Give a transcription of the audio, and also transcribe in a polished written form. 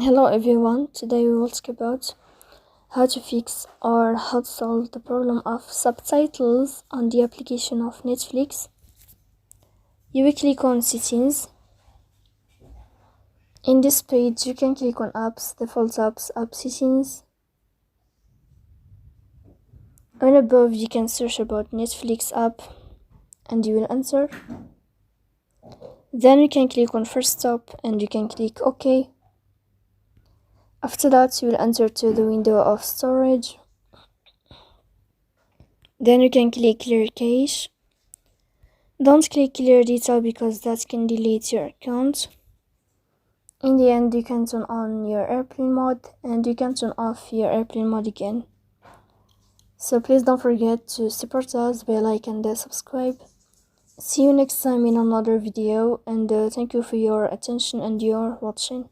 Hello everyone, today we will talk about how to fix or how to solve the problem of subtitles on the application of Netflix. You will click on settings. In this page you can click on apps, default apps, app settings. And above you can search about Netflix app and you will enter. Then you can click on first stop and you can click OK. After that you will enter to the window of storage. Then you can click clear cache. Don't click clear data because that can delete your account. In the end you can turn on your airplane mode and you can turn off your airplane mode again. So please don't forget to support us by like and subscribe. See you next time in another video, and thank you for your attention and your watching.